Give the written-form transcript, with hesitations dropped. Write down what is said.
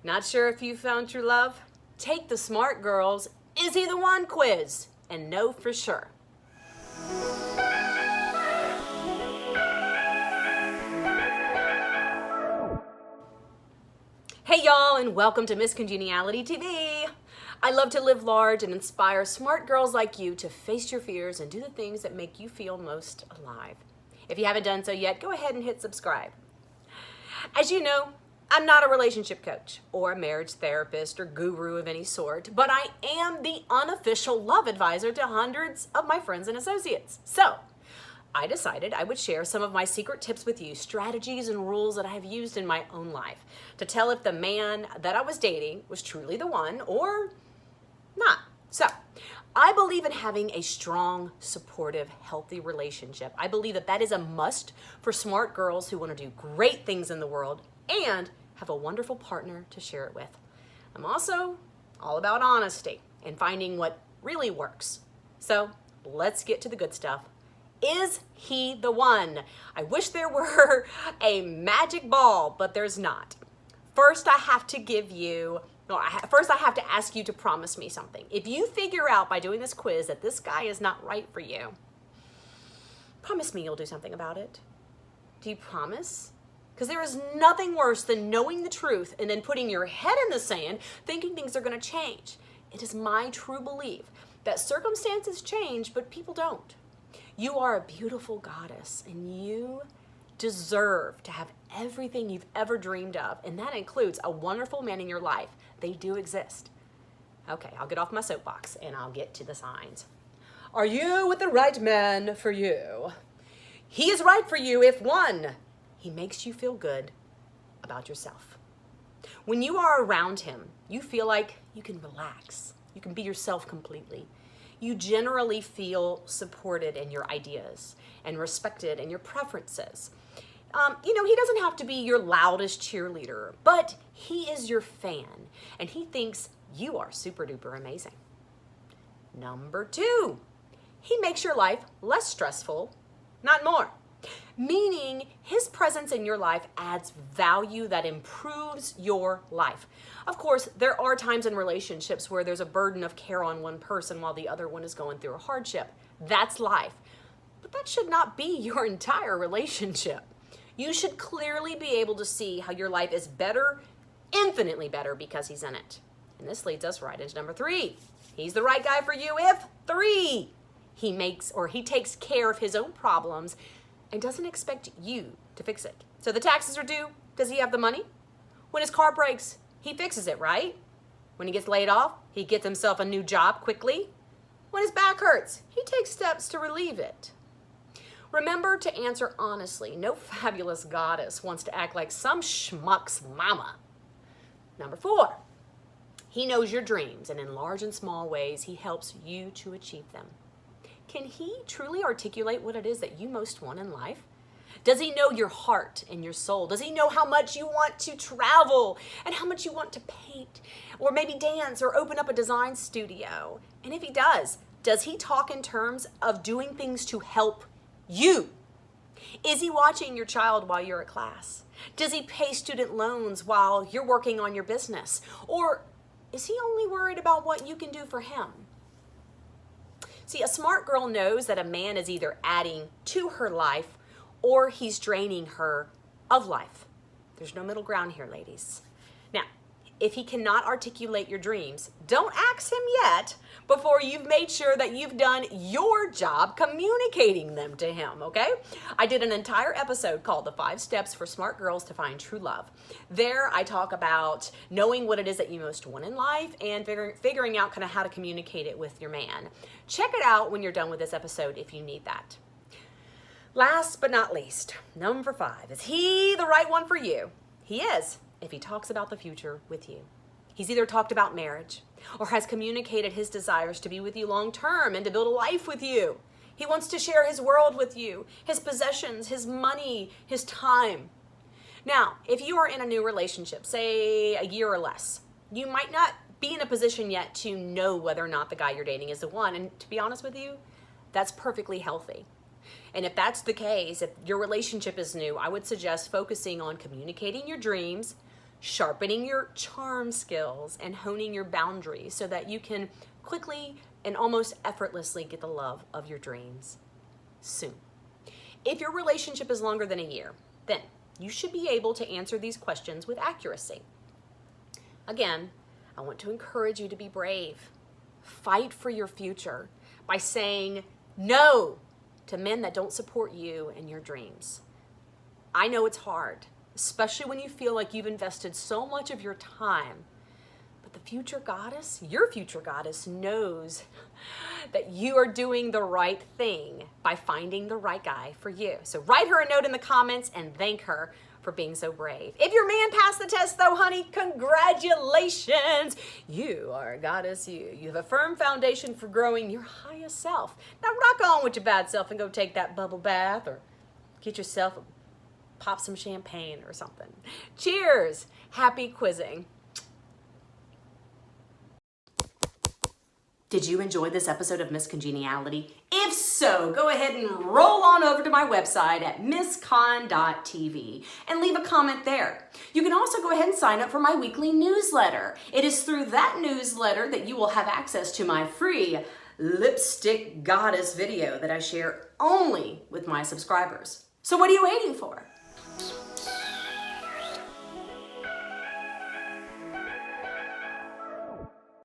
Not sure if you found true love? Take the Smart Girls Is He the One quiz and know for sure. Hey y'all, and welcome to Miss Congeniality TV. I love to live large and inspire smart girls like you to face your fears and do the things that make you feel most alive. If you haven't done so yet, go ahead and hit subscribe. As you know, I'm not a relationship coach or a marriage therapist or guru of any sort, but I am the unofficial love advisor to hundreds of my friends and associates. So I decided I would share some of my secret tips with you, strategies and rules that I have used in my own life to tell if the man that I was dating was truly the one or not. So I believe in having a strong, supportive, healthy relationship. I believe that that is a must for smart girls who want to do great things in the world and have a wonderful partner to share it with. I'm also all about honesty and finding what really works. So let's get to the good stuff. Is he the one? I wish there were a magic ball, but there's not. First, I have to ask you to promise me something. If you figure out by doing this quiz that this guy is not right for you, promise me you'll do something about it. Do you promise? Because there is nothing worse than knowing the truth and then putting your head in the sand thinking things are going to change. It is my true belief that circumstances change, but people don't. You are a beautiful goddess and you deserve to have everything you've ever dreamed of, and that includes a wonderful man in your life. They do exist. Okay, I'll get off my soapbox and I'll get to the signs. Are you with the right man for you? He is right for you if 1, he makes you feel good about yourself. When you are around him, you feel like you can relax. You can be yourself completely. You generally feel supported in your ideas and respected in your preferences. He doesn't have to be your loudest cheerleader, but he is your fan and he thinks you are super duper amazing. Number 2, he makes your life less stressful, not more. Meaning his presence in your life adds value that improves your life. Of course, there are times in relationships where there's a burden of care on one person while the other one is going through a hardship. That's life. But that should not be your entire relationship. You should clearly be able to see how your life is better, infinitely better, because he's in it. And this leads us right into number 3. He's the right guy for you if 3, he takes care of his own problems and doesn't expect you to fix it. So the taxes are due. Does he have the money? When his car breaks, he fixes it, right? When he gets laid off, he gets himself a new job quickly. When his back hurts, he takes steps to relieve it. Remember to answer honestly. No fabulous goddess wants to act like some schmuck's mama. Number 4, he knows your dreams, and in large and small ways, he helps you to achieve them. Can he truly articulate what it is that you most want in life? Does he know your heart and your soul? Does he know how much you want to travel and how much you want to paint or maybe dance or open up a design studio? And if he does he talk in terms of doing things to help you? Is he watching your child while you're at class? Does he pay student loans while you're working on your business? Or is he only worried about what you can do for him? See, a smart girl knows that a man is either adding to her life or he's draining her of life. There's no middle ground here, ladies. Now, if he cannot articulate your dreams, don't ask him yet before you've made sure that you've done your job communicating them to him, okay? I did an entire episode called The 5 Steps for Smart Girls to Find True Love. There, I talk about knowing what it is that you most want in life and figuring out kind of how to communicate it with your man. Check it out when you're done with this episode if you need that. Last but not least, number 5, is he the right one for you? He is, if he talks about the future with you. He's either talked about marriage or has communicated his desires to be with you long term and to build a life with you. He wants to share his world with you, his possessions, his money, his time. Now, if you are in a new relationship, say a year or less, you might not be in a position yet to know whether or not the guy you're dating is the one. And to be honest with you, that's perfectly healthy. And if that's the case, if your relationship is new, I would suggest focusing on communicating your dreams, sharpening your charm skills and honing your boundaries so that you can quickly and almost effortlessly get the love of your dreams soon. If your relationship is longer than a year, then you should be able to answer these questions with accuracy. Again, I want to encourage you to be brave. Fight for your future by saying no to men that don't support you and your dreams. I know it's hard, especially when you feel like you've invested so much of your time. But the future goddess, your future goddess, knows that you are doing the right thing by finding the right guy for you. So write her a note in the comments and thank her for being so brave. If your man passed the test though, honey, congratulations. You are a goddess, you. You have a firm foundation for growing your highest self. Now rock on with your bad self and go take that bubble bath or get yourself pop some champagne or something. Cheers. Happy quizzing. Did you enjoy this episode of Miss Congeniality? If so, go ahead and roll on over to my website at misscon.tv and leave a comment there. You can also go ahead and sign up for my weekly newsletter. It is through that newsletter that you will have access to my free lipstick goddess video that I share only with my subscribers. So what are you waiting for?